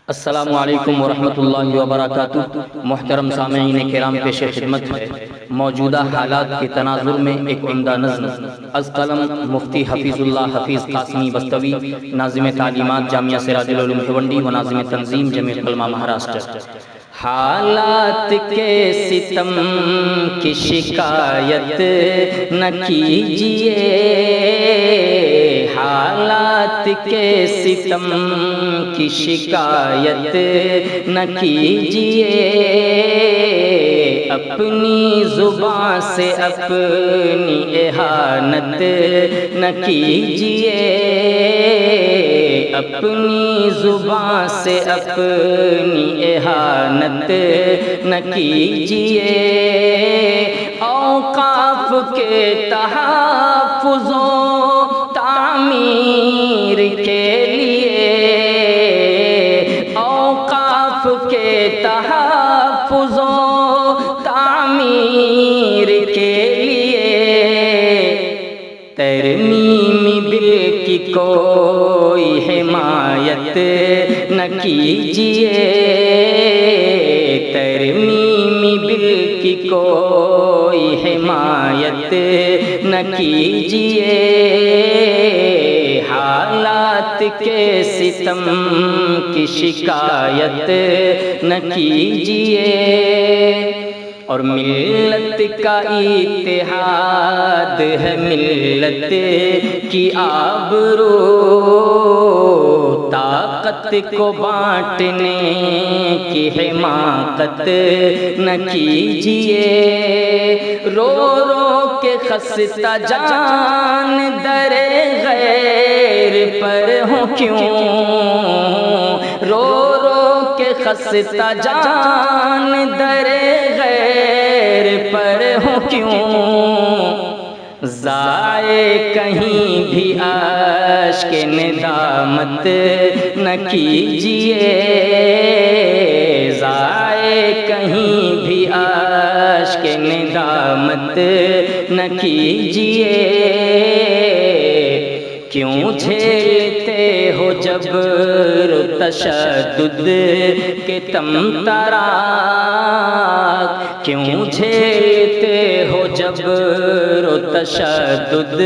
السلام علیکم ورحمۃ اللہ وبرکاتہ۔ محترم سامعین کرام، پیش خدمت ہے موجودہ حالات کے تناظر میں ایک عمدہ نظم از قلم مفتی حفیظ اللہ حفیظ قاسمی بستوی، ناظم تعلیمات جامعہ سراج العلوم بھیونڈی و ناظم تنظیم جمعیت علماء مہاراشٹر۔ حالات کے ستم کی شکایت نہ کیجیے، حالات کے ستم کی شکایت نہ کیجیے، اپنی زبان سے اپنی اہانت نہ کیجیے، اپنی زبان سے اپنی اہانت نہ کیجیے، اوقاف کے تحفظ و تعمیر کے لیے، اوقاف کے تحفظ و تعمیر کے لیے، ترمیم بل کی کوئی حمایت نہ کیجیے، ترمیم بل کی کوئی حمایت نہ کیجیے، حالات کے ستم کی شکایت نہ کیجیے، اور ملت کا اتحاد ہے ملت کی آبرو، طاقت کو بانٹنے کی حماقت نہ کیجیے، رو رو کے خستہ جان در غیر پر ہوں کیوں، رو رو کے خستہ جان در غیر پر ہوں کیوں، ضائع کہیں بھی اشک ندامت نہ کیجیے، ضائع کہیں بھی اشک ندامت نہ کیجیے، کیوں جھیلتے ہو جبر و تشدد کے تم تراک، کیوں جھیلتے ہو جبر و تشدد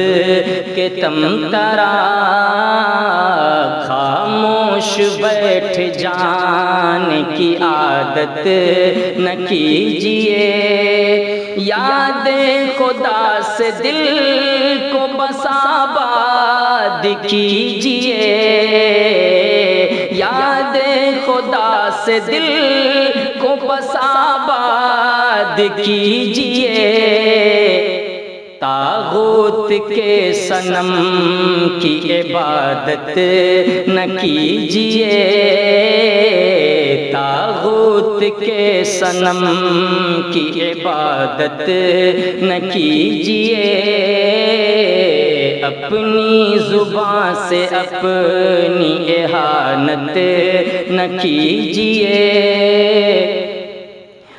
کے تم تراک، خاموش بیٹھ جانے کی عادت نہ کیجیے، یاد خدا سے دل کو بس آباد کیجیے، یاد خدا سے دل کو بس آباد کیجیے، طاغوت کے صنم کی عبادت نہ کیجیے، طاغوت کے صنم کی عبادت نہ کیجیے، اپنی زبان سے اپنی اہانت نہ کیجیے،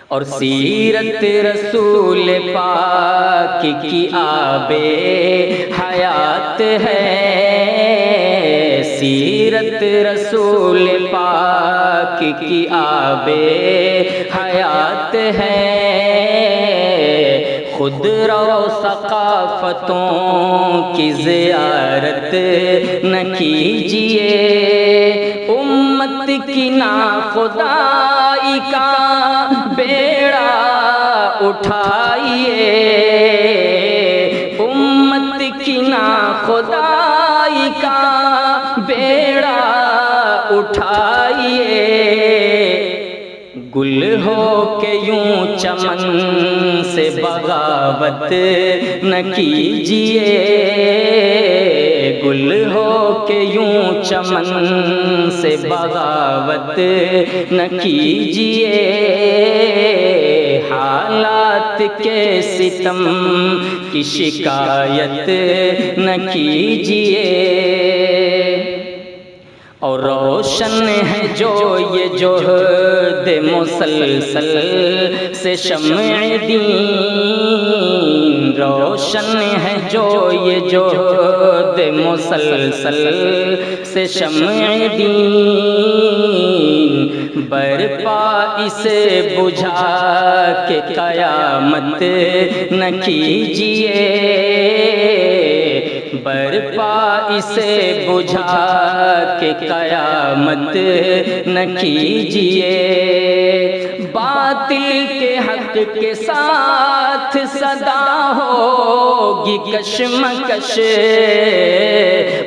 اور سیرت رسول پاک کی آب حیات ہے، سیرت رسول پاک کی آب حیات ہے، خود رو ثقافتوں کی زیارت نہ کیجیے، امت کی ناخدائی کا بیڑا اٹھائیے، امت کی ناخدائی کا بیڑا اٹھائیے، گل ہو کے یوں چمن سے بغاوت نہ کیجیے، گل ہو کے یوں چمن سے بغاوت نہ کیجیے، حالات کے ستم کی شکایت نہ کیجیے، اور روشن ہے جو یہ جہد مسلسل سے شمع دین، روشن ہے جو یہ جہد مسلسل سے شمع دین، برپا اسے بجھا کے قیامت نہ کیجیے، برپا اسے بجھا کے قیامت نہ کیجیے، باطل کے حق کے ساتھ صدا ہوگی کشمکش،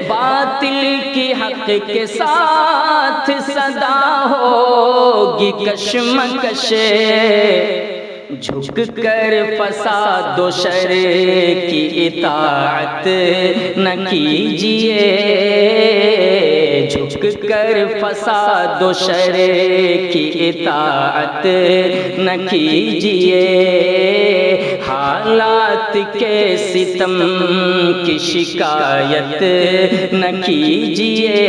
باطل کے حق کے ساتھ صدا ہوگی کشمکش، جھک کر فساد و شر کی اطاعت نہ کیجیے، جھک کر فساد و شر کی اطاعت نہ کیجیے، حالات کے ستم کی شکایت نہ کیجیے،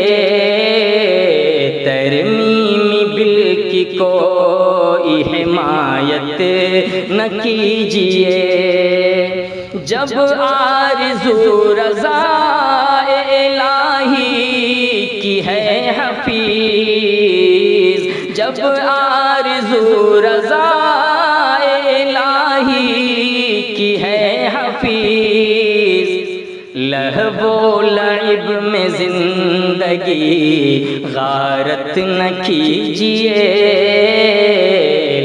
ترمیمی بل کی کوئی حمایت نہ کیجیے، جب آرزو رضا الہی کی ہے حفیظ، جب آرزو رضا الہی کی ہے حفیظ، لہو و لعب میں زندگی غارت نہ کیجیے،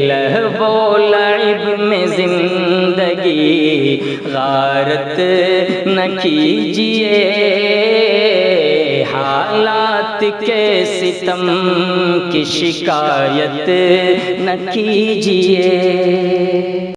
لہو و لعب میں زندگی غارت نہ کیجیے، حالات کے ستم کی شکایت نہ کیجیے۔